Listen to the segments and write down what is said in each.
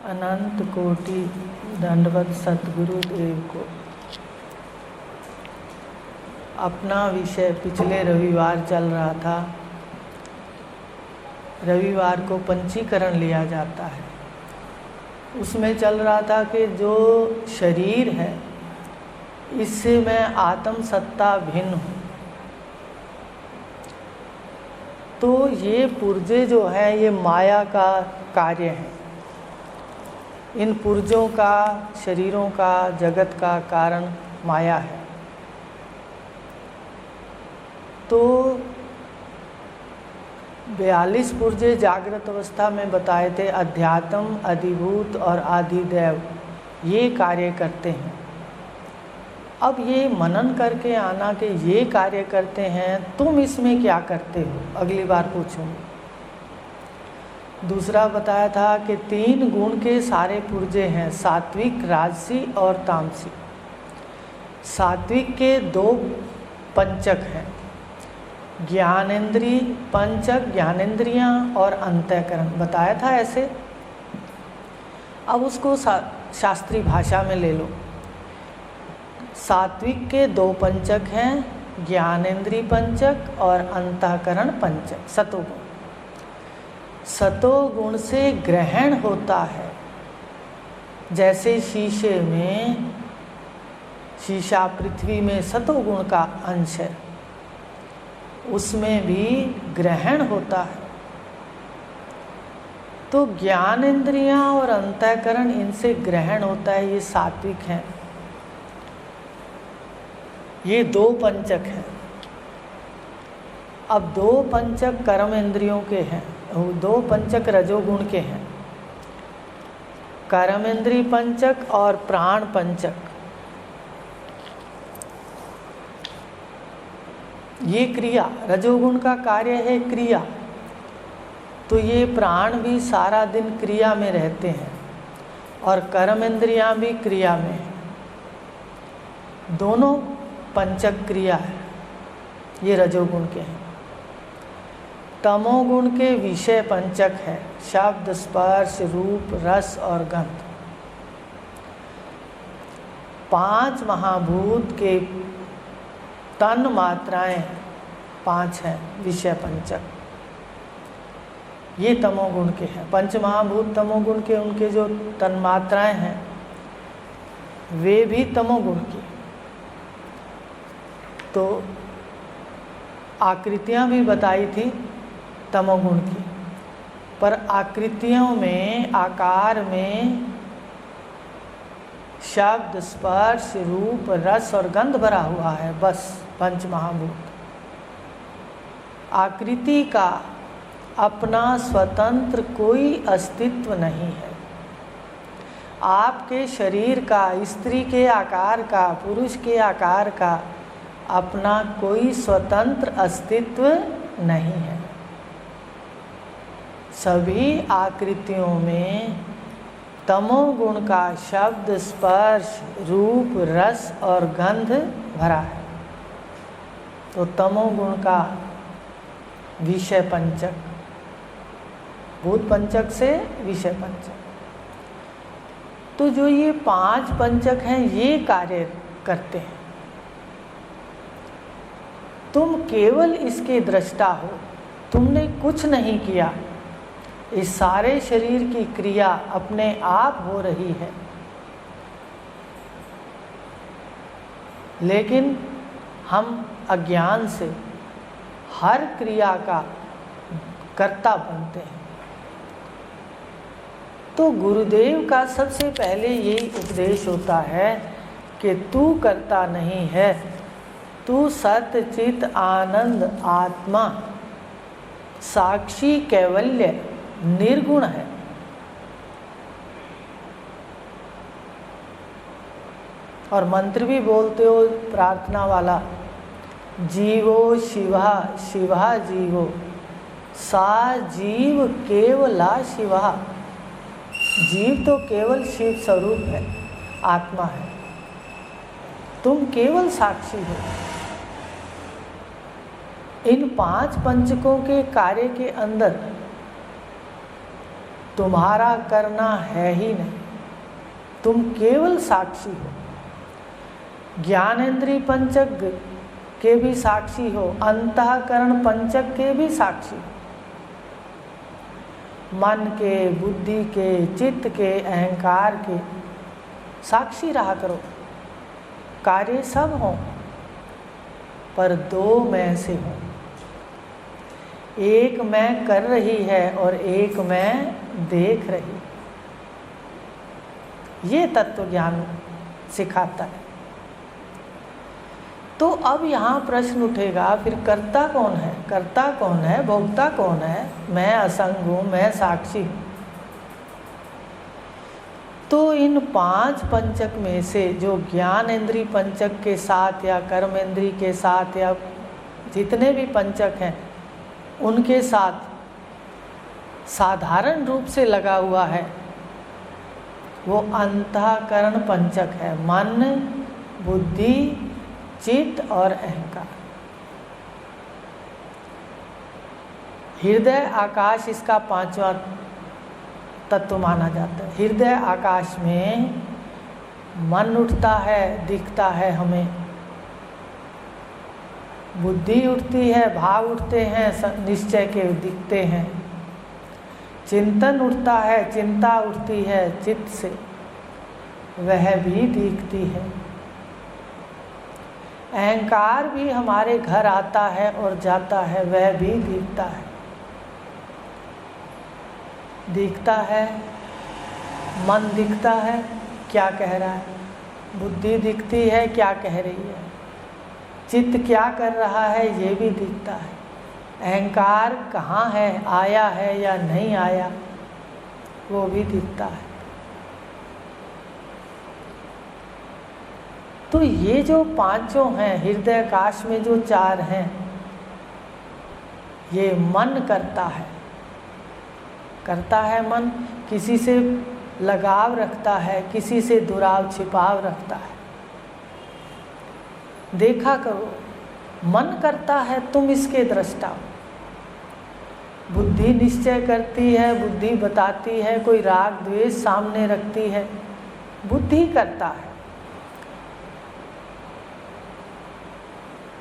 अनंत कोटि दंडवत सतगुरु देव को। अपना विषय पिछले रविवार चल रहा था। रविवार को पंचीकरण लिया जाता है। उसमें चल रहा था कि जो शरीर है इससे मैं आत्म सत्ता भिन्न हूँ। तो ये पुर्जे जो हैं ये माया का कार्य है। इन पुर्जों का, शरीरों का, जगत का कारण माया है। तो 42 पुर्जे जागृत अवस्था में बताए थे। अध्यात्म, अधिभूत और आदिदेव ये कार्य करते हैं। अब ये मनन करके आना कि ये कार्य करते हैं, तुम इसमें क्या करते हो, अगली बार पूछूंगी। दूसरा बताया था कि 3 गुण के सारे पुर्जे हैं, सात्विक, राजसी और तामसी। सात्विक के 2 पंचक हैं, ज्ञानेंद्रिय पंचक, ज्ञानेंद्रियां और अंतःकरण बताया था ऐसे। अब उसको शास्त्रीय भाषा में ले लो। सात्विक के 2 पंचक हैं, ज्ञानेंद्रिय पंचक और अंतःकरण पंचक, सतोगुण। सतोगुण से ग्रहण होता है। जैसे शीशे में, शीशा पृथ्वी में सतोगुण का अंश है, उसमें भी ग्रहण होता है। तो ज्ञान इंद्रियां और अंतःकरण, इनसे ग्रहण होता है, ये सात्विक हैं। ये 2 पंचक हैं। अब 2 पंचक कर्म इंद्रियों के हैं, 2 पंचक रजोगुण के हैं, कर्म इंद्रिय पंचक और प्राण पंचक। ये क्रिया, रजोगुण का कार्य है क्रिया। तो ये प्राण भी सारा दिन क्रिया में रहते हैं और कर्म इंद्रियां भी क्रिया में हैं। दोनों पंचक क्रिया है, ये रजोगुण के हैं। तमोगुण के विषय पंचक है, शब्द, स्पर्श, रूप, रस और गंध। 5 महाभूत के तन मात्राएं 5 हैं, विषय पंचक, ये तमोगुण के हैं। 5 महाभूत तमोगुण के, उनके जो तन मात्राएं हैं वे भी तमोगुण की। तो आकृतियां भी बताई थी तमोगुण की, पर आकृतियों में, आकार में शब्द, स्पर्श, रूप, रस और गंध भरा हुआ है, बस 5 महाभूत। आकृति का अपना स्वतंत्र कोई अस्तित्व नहीं है। आपके शरीर का, स्त्री के आकार का, पुरुष के आकार का अपना कोई स्वतंत्र अस्तित्व नहीं है। सभी आकृतियों में तमोगुण का शब्द, स्पर्श, रूप, रस और गंध भरा है। तो तमोगुण का विषय पंचक, भूत पंचक से विषय पंचक। तो जो ये 5 पंचक हैं ये कार्य करते हैं। तुम केवल इसके दृष्टा हो, तुमने कुछ नहीं किया। इस सारे शरीर की क्रिया अपने आप हो रही है, लेकिन हम अज्ञान से हर क्रिया का कर्ता बनते हैं। तो गुरुदेव का सबसे पहले यही उपदेश होता है कि तू कर्ता नहीं है, तू सत्य चित आनंद आत्मा साक्षी कैवल्य निर्गुण है। और मंत्र भी बोलते हो प्रार्थना वाला, जीवो शिवा शिवा जीवो सा जीव केवला शिवा। जीव तो केवल शिव स्वरूप है, आत्मा है, तुम केवल साक्षी हो। इन 5 पंचकों के कार्य के अंदर तुम्हारा करना है ही नहीं, तुम केवल साक्षी हो। ज्ञानेंद्रिय पंचक के भी साक्षी हो, अंतःकरण पंचक के भी साक्षी हो। मन के, बुद्धि के, चित्त के, अहंकार के साक्षी रहा करो। कार्य सब हों पर दो मैं से हों। एक मैं कर रही है और एक मैं देख रही। ये तत्व ज्ञान सिखाता है। तो अब यहाँ प्रश्न उठेगा, फिर कर्ता कौन है? कर्ता कौन है? भोक्ता कौन है? मैं असंग हूँ, मैं साक्षी हूँ। तो इन 5 पंचक में से जो ज्ञान इंद्रिय पंचक के साथ या कर्म इंद्रिय के साथ या जितने भी पंचक हैं उनके साथ साधारण रूप से लगा हुआ है, वो अंतःकरण पंचक है। मन, बुद्धि, चित्त और अहंकार। हृदय आकाश इसका 5वां तत्व माना जाता है। हृदय आकाश में मन उठता है, दिखता है हमें, बुद्धि उठती है, भाव उठते हैं, निश्चय के दिखते हैं, चिंतन उठता है, चिंता उठती है चित्त से, वह भी दिखती है। अहंकार भी हमारे घर आता है और जाता है, वह भी दिखता है। दिखता है, मन दिखता है, क्या कह रहा है, बुद्धि दिखती है, क्या कह रही है, चित्त क्या कर रहा है, ये भी दिखता है। अहंकार कहाँ है, आया है या नहीं आया, वो भी दिखता है। तो ये जो 5 हैं, हृदय आकाश में जो 4 हैं, ये मन करता है। करता है मन, किसी से लगाव रखता है, किसी से दुराव छिपाव रखता है। देखा करो, मन करता है, तुम इसके दृष्टा हो। बुद्धि निश्चय करती है, बुद्धि बताती है, कोई राग द्वेष सामने रखती है, बुद्धि करता है।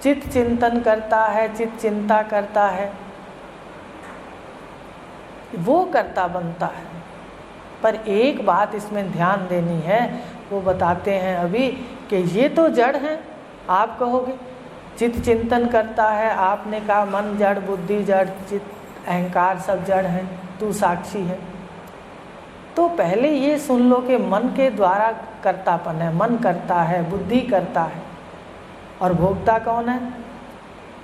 चित्त चिंतन करता है, चित्त चिंता करता है, वो करता बनता है। पर एक बात इसमें ध्यान देनी है, वो बताते हैं अभी कि ये तो जड़ हैं। आप कहोगे चित्त चिंतन करता है, आपने कहा मन जड़, बुद्धि जड़, चित्त अहंकार सब जड़ हैं, तू साक्षी है। तो पहले ये सुन लो कि मन के द्वारा कर्तापन है, मन करता है, बुद्धि करता है। और भोक्ता कौन है?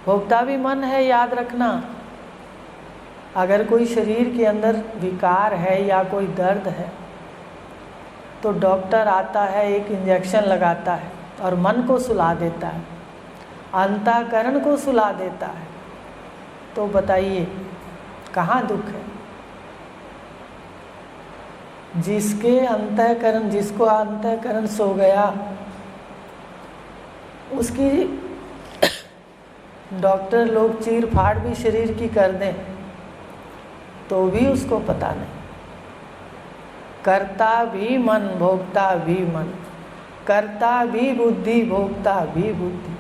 भोक्ता भी मन है, याद रखना। अगर कोई शरीर के अंदर विकार है या कोई दर्द है तो डॉक्टर आता है, एक इंजेक्शन लगाता है और मन को सुला देता है, अंतःकरण को सुला देता है। तो बताइए कहाँ दुख है? जिसको अंतःकरण सो गया उसकी डॉक्टर लोग चीर फाड़ भी शरीर की कर दें तो भी उसको पता नहीं। करता भी मन, भोगता भी मन, करता भी बुद्धि, भोगता भी बुद्धि,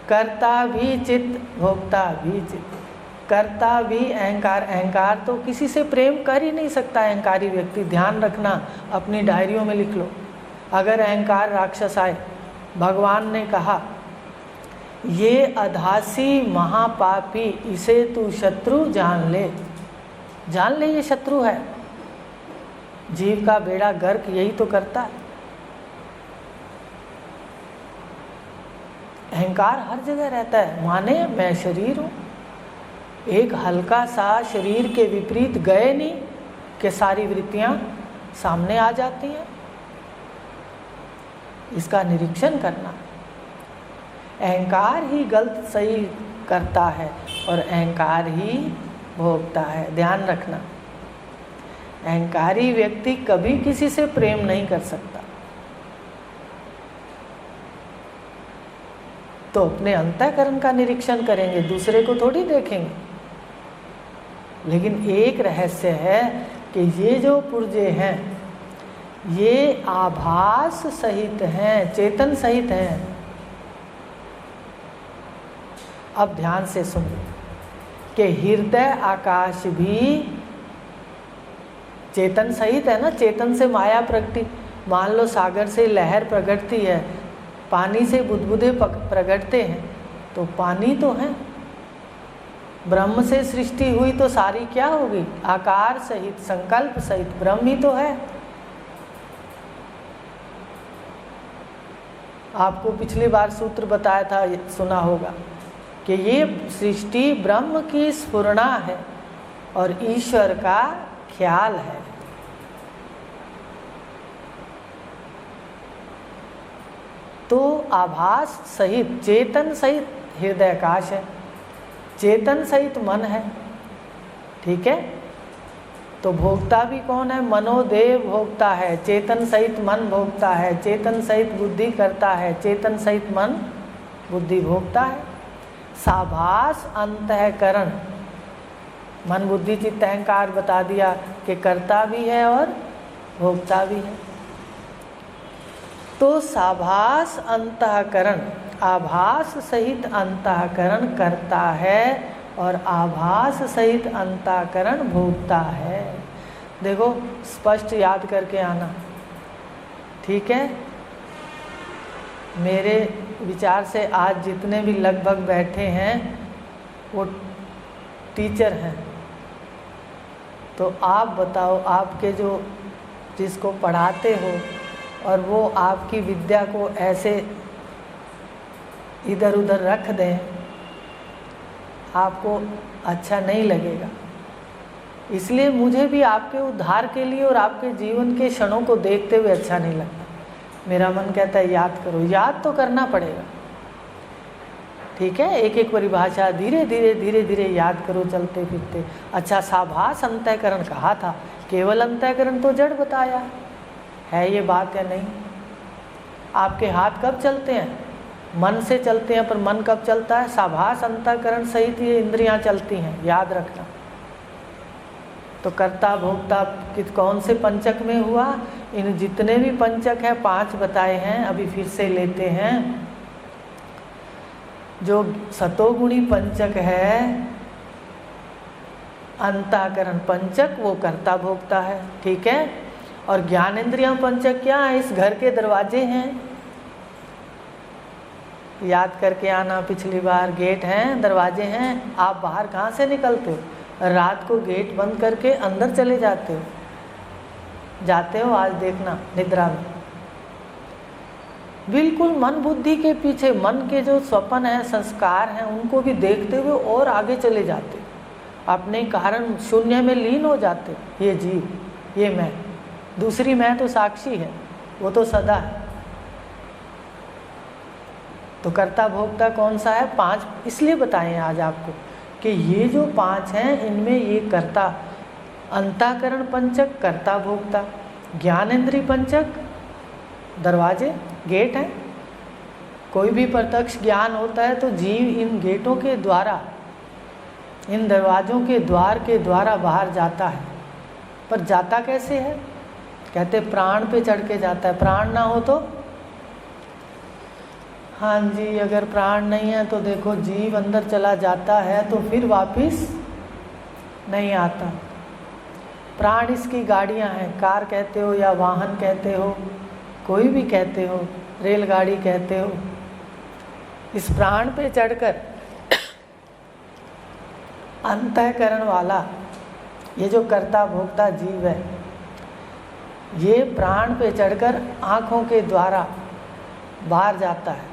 करता भी चित्त, भोगता भी चित्त, करता भी अहंकार। अहंकार तो किसी से प्रेम कर ही नहीं सकता अहंकारी व्यक्ति। ध्यान रखना, अपनी डायरियों में लिख लो। अगर अहंकार राक्षस आए, भगवान ने कहा ये अधासी महापापी, इसे तू शत्रु जान ले। जान ले ये शत्रु है। जीव का बेड़ा गर्क यही तो करता है। अहंकार हर जगह रहता है। माने मैं शरीर हूँ, एक हल्का सा शरीर के विपरीत गए नहीं कि सारी वृत्तियाँ सामने आ जाती हैं। इसका निरीक्षण करना। अहंकार ही गलत सही करता है और अहंकार ही भोगता है। ध्यान रखना, अहंकारी व्यक्ति कभी किसी से प्रेम नहीं कर सकता। तो अपने अंतःकरण का निरीक्षण करेंगे, दूसरे को थोड़ी देखेंगे। लेकिन एक रहस्य है कि ये जो पुर्जे हैं ये आभास सहित हैं, चेतन सहित हैं। अब ध्यान से सुनो कि हृदय आकाश भी चेतन सहित है ना। चेतन से माया प्रगति, मान लो सागर से लहर प्रगटती है, पानी से बुदबुदे प्रगटते हैं, तो पानी तो है। ब्रह्म से सृष्टि हुई तो सारी क्या होगी? आकार सहित, संकल्प सहित ब्रह्म ही तो है। आपको पिछली बार सूत्र बताया था, सुना होगा कि ये सृष्टि ब्रह्म की स्फुरणा है और ईश्वर का ख्याल है। तो आभास सहित, चेतन सहित हृदयाकाश है, चेतन सहित मन है, ठीक है। तो भोक्ता भी कौन है? मनोदेव भोक्ता है, चेतन सहित मन भोक्ता है, चेतन सहित बुद्धि करता है, चेतन सहित मन बुद्धि भोक्ता है। साभास अंतःकरण, मन बुद्धि चित्त अहंकार बता दिया कि कर्ता भी है और भोक्ता भी है। तो साभास अंतःकरण, आभास सहित अंतःकरण करता है और आभास सहित अंतःकरण भोगता है। देखो स्पष्ट याद करके आना, ठीक है। मेरे विचार से आज जितने भी लगभग बैठे हैं वो टीचर हैं, तो आप बताओ, आपके जो जिसको पढ़ाते हो और वो आपकी विद्या को ऐसे इधर उधर रख दें, आपको अच्छा नहीं लगेगा। इसलिए मुझे भी आपके उद्धार के लिए और आपके जीवन के क्षणों को देखते हुए अच्छा नहीं लगता। मेरा मन कहता है याद करो, याद तो करना पड़ेगा, ठीक है। एक एक परिभाषा धीरे धीरे धीरे धीरे याद करो चलते फिरते। अच्छा, साभास अंतःकरण कहा था, केवल अंतःकरण तो जड़ बताया है, ये बात है नहीं। आपके हाथ कब चलते हैं? मन से चलते हैं, पर मन कब चलता है? साभास अंतःकरण सहित ये इंद्रियां चलती हैं, याद रखना। तो कर्ता भोक्ता कौन से पंचक में हुआ? इन जितने भी पंचक हैं, 5 बताए हैं, अभी फिर से लेते हैं। जो सतोगुणी पंचक है, अंतःकरण पंचक, वो कर्ता भोक्ता है, ठीक है। और ज्ञानेंद्रियां पंचक क्या है? इस घर के दरवाजे हैं, याद करके आना। पिछली बार गेट हैं, दरवाजे हैं। आप बाहर कहाँ से निकलते हो? रात को गेट बंद करके अंदर चले जाते हो, आज देखना निद्रा में। बिल्कुल मन बुद्धि के पीछे, मन के जो स्वप्न हैं, संस्कार हैं, उनको भी देखते हुए और आगे चले जाते, अपने कारण शून्य में लीन हो जाते। ये जीव, ये मैं, दूसरी मैं तो साक्षी है, वो तो सदा है। तो कर्ता भोक्ता कौन सा है? 5 इसलिए बताएं आज आपको कि ये जो 5 हैं, इनमें ये कर्ता, अंतःकरण पंचक कर्ता भोक्ता, ज्ञानेंद्रिय पंचक दरवाजे गेट हैं। कोई भी प्रत्यक्ष ज्ञान होता है तो जीव इन गेटों के द्वारा, इन दरवाज़ों के द्वारा बाहर जाता है। पर जाता कैसे है? कहते प्राण पे चढ़ के जाता है। प्राण ना हो तो? हाँ जी, अगर प्राण नहीं है तो देखो जीव अंदर चला जाता है तो फिर वापस नहीं आता। प्राण इसकी गाड़ियाँ हैं, कार कहते हो या वाहन कहते हो, कोई भी कहते हो, रेलगाड़ी कहते हो। इस प्राण पे चढ़कर अंतःकरण वाला ये जो कर्ता भोक्ता जीव है, ये प्राण पे चढ़कर आँखों के द्वारा बाहर जाता है।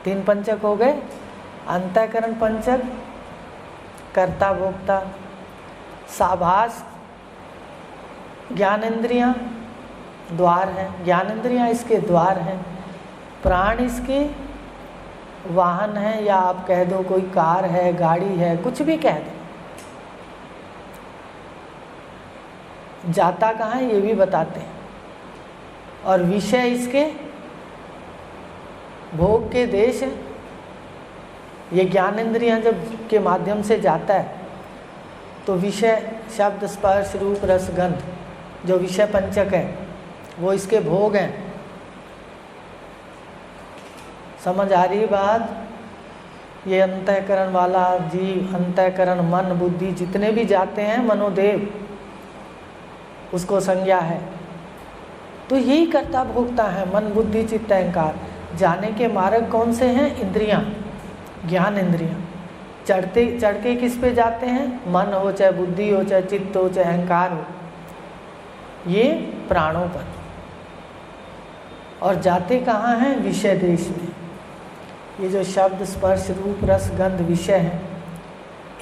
3 पंचक हो गए, अंतःकरण पंचक, कर्ता भोक्ता, साभास ज्ञानेंद्रियां द्वार हैं, ज्ञानेंद्रियां इसके द्वार हैं, प्राण इसके वाहन है, या आप कह दो कोई कार है, गाड़ी है, कुछ भी कह दो। जाता कहाँ है ये भी बताते हैं। और विषय इसके भोग के देश है। ये ज्ञानेंद्रियां जब के माध्यम से जाता है तो विषय शब्द स्पर्श रूप रस गंध जो विषय पंचक है वो इसके भोग हैं। समझ आ रही बात? ये अंतःकरण वाला जीव, अंतःकरण मन बुद्धि जितने भी जाते हैं मनोदेव, उसको संज्ञा है। तो यही कर्ता भोक्ता है, मन बुद्धि चित्त अहंकार। जाने के मार्ग कौन से हैं? इंद्रियां, ज्ञान इंद्रियां। चढ़ के किस पे जाते हैं? मन हो चाहे बुद्धि हो चाहे चित्त हो चाहे अहंकार हो, ये प्राणों पर। और जाते कहाँ हैं? विषय देश में। ये जो शब्द स्पर्श रूप रस गंध विषय हैं,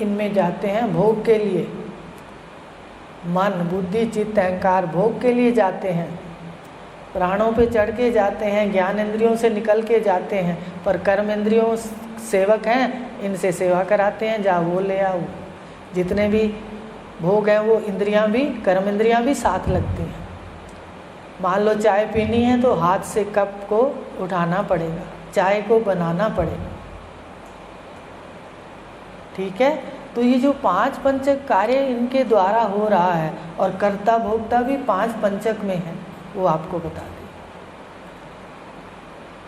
इनमें जाते हैं भोग के लिए। मन बुद्धि चित्त अहंकार भोग के लिए जाते हैं, प्राणों पे चढ़ के जाते हैं, ज्ञान इंद्रियों से निकल के जाते हैं। पर कर्म इंद्रियों सेवक हैं, इनसे सेवा कराते हैं, जा वो ले आओ। जितने भी भोग हैं वो इंद्रियां भी, कर्म इंद्रियां भी साथ लगती हैं। मान लो चाय पीनी है तो हाथ से कप को उठाना पड़ेगा, चाय को बनाना पड़ेगा। ठीक है? तो ये जो 5 पंचक कार्य इनके द्वारा हो रहा है, और कर्ता भोक्ता भी 5 पंचक में है, वो आपको बता दें।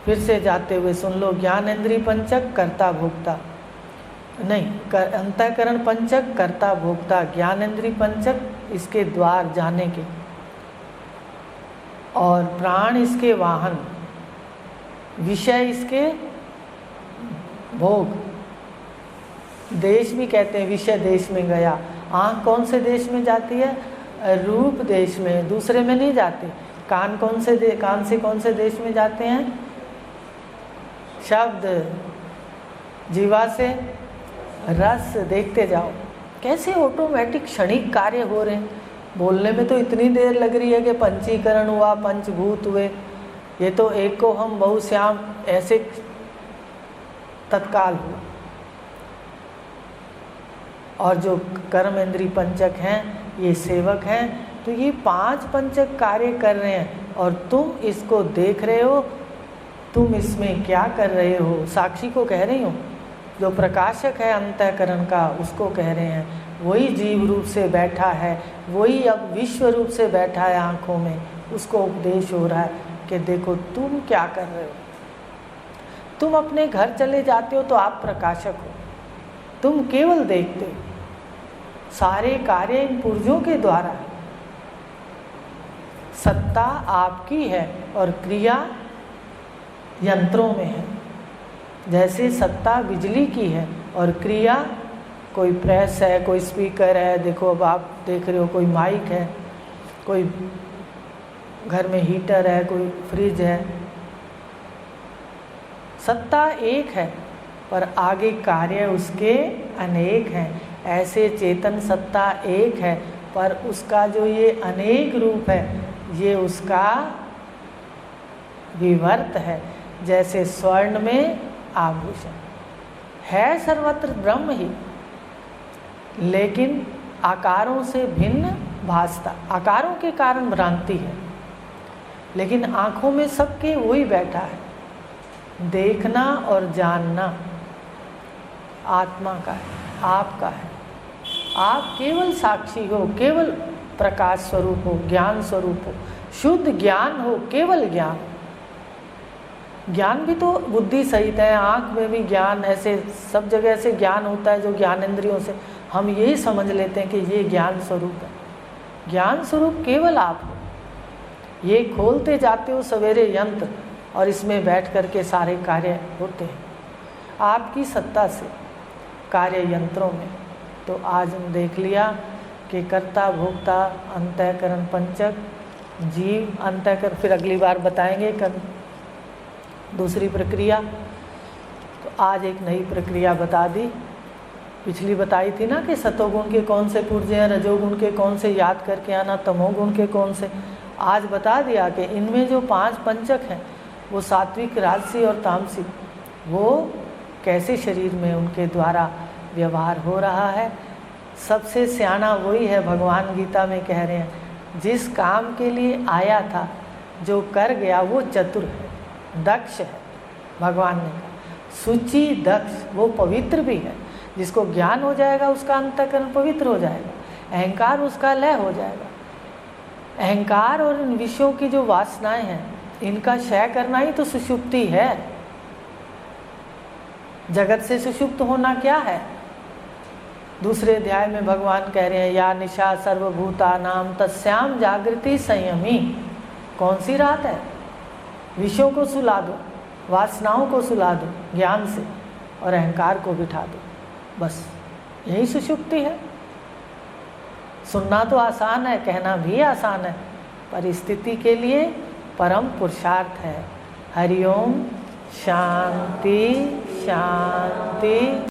फिर से जाते हुए सुन लो। ज्ञान इंद्रिय पंचक कर्ता भोक्ता नहीं, अंतःकरण पंचक कर्ता भोक्ता, ज्ञान इंद्रिय पंचक इसके द्वार जाने के, और प्राण इसके वाहन, विषय इसके भोग। देश भी कहते हैं विषय देश में गया। आँख कौन से देश में जाती है? रूप देश में, दूसरे में नहीं जाती। कान कौन से कान से कौन से देश में जाते हैं? शब्द। जीवा से रस। देखते जाओ कैसे ऑटोमेटिक क्षणिक कार्य हो रहे हैं। बोलने में तो इतनी देर लग रही है कि पंचीकरण हुआ, पंचभूत हुए, ये तो एक को हम बहुश्याम ऐसे तत्काल हुआ। और जो कर्म इंद्रिय पंचक हैं ये सेवक हैं। तो ये 5 पंचक कार्य कर रहे हैं और तुम इसको देख रहे हो। तुम इसमें क्या कर रहे हो? साक्षी को कह रही हो। जो प्रकाशक है अंतःकरण का उसको कह रहे हैं। वही जीव रूप से बैठा है, वही अब विश्व रूप से बैठा है आँखों में, उसको उपदेश हो रहा है कि देखो तुम क्या कर रहे हो। तुम अपने घर चले जाते हो तो आप प्रकाशक हो, तुम केवल देखते हो। सारे कार्य इन पुर्जों के द्वारा है। सत्ता आपकी है और क्रिया यंत्रों में है। जैसे सत्ता बिजली की है और क्रिया कोई प्रेस है, कोई स्पीकर है, देखो अब आप देख रहे हो, कोई माइक है, कोई घर में हीटर है, कोई फ्रिज है। सत्ता एक है पर आगे कार्य उसके अनेक हैं। ऐसे चेतन सत्ता एक है पर उसका जो ये अनेक रूप है ये उसका विवर्त है। जैसे स्वर्ण में आभूषण है, सर्वत्र ब्रह्म ही, लेकिन आकारों से भिन्न भासता। आकारों के कारण भ्रांति है, लेकिन आँखों में सबके वही बैठा है। देखना और जानना आत्मा का है, आपका है। आप केवल साक्षी हो, केवल प्रकाश स्वरूप हो, ज्ञान स्वरूप हो, शुद्ध ज्ञान हो, केवल ज्ञान। ज्ञान भी तो बुद्धि सहित है। आँख में भी ज्ञान, ऐसे सब जगह से ज्ञान होता है जो ज्ञान इंद्रियों से हम यही समझ लेते हैं कि ये ज्ञान स्वरूप है। ज्ञान स्वरूप केवल आप हो। ये खोलते जाते हो सवेरे यंत्र और इसमें बैठ करके सारे कार्य होते हैं आपकी सत्ता से, कार्य यंत्रों में। तो आज हम देख लिया कि कर्ता भोक्ता अंतःकरण पंचक, जीव अंतःकरण। फिर अगली बार बताएंगे दूसरी प्रक्रिया। तो आज एक नई प्रक्रिया बता दी। पिछली बताई थी ना कि सतोगुण के कौन से पुर्जे हैं, रजोगुण के कौन से याद करके आना, तमोगुण के कौन से। आज बता दिया कि इनमें जो 5 पंचक हैं वो सात्विक, राजसी और तामसिक, वो कैसे शरीर में उनके द्वारा व्यवहार हो रहा है। सबसे सियाना वही है, भगवान गीता में कह रहे हैं। जिस काम के लिए आया था, जो कर गया, वो चतुर है, दक्ष है। भगवान ने कहा सुचि दक्ष, वो पवित्र भी है। जिसको ज्ञान हो जाएगा उसका अंतःकरण पवित्र हो जाएगा, अहंकार उसका लय हो जाएगा। अहंकार और इन विषयों की जो वासनाएं हैं इनका क्षय करना ही तो सुषुप्ति है। जगत से सुषुप्त होना क्या है? दूसरे अध्याय में भगवान कह रहे हैं या निशा सर्वभूतानां तस्याम जागृति संयमी। कौन सी रात है? विषयों को सुला दो, वासनाओं को सुला दो ज्ञान से, और अहंकार को बिठा दो, बस यही सुषुप्ति है। सुनना तो आसान है, कहना भी आसान है, पर स्थिति के लिए परम पुरुषार्थ है। हरिओम शांति शांति।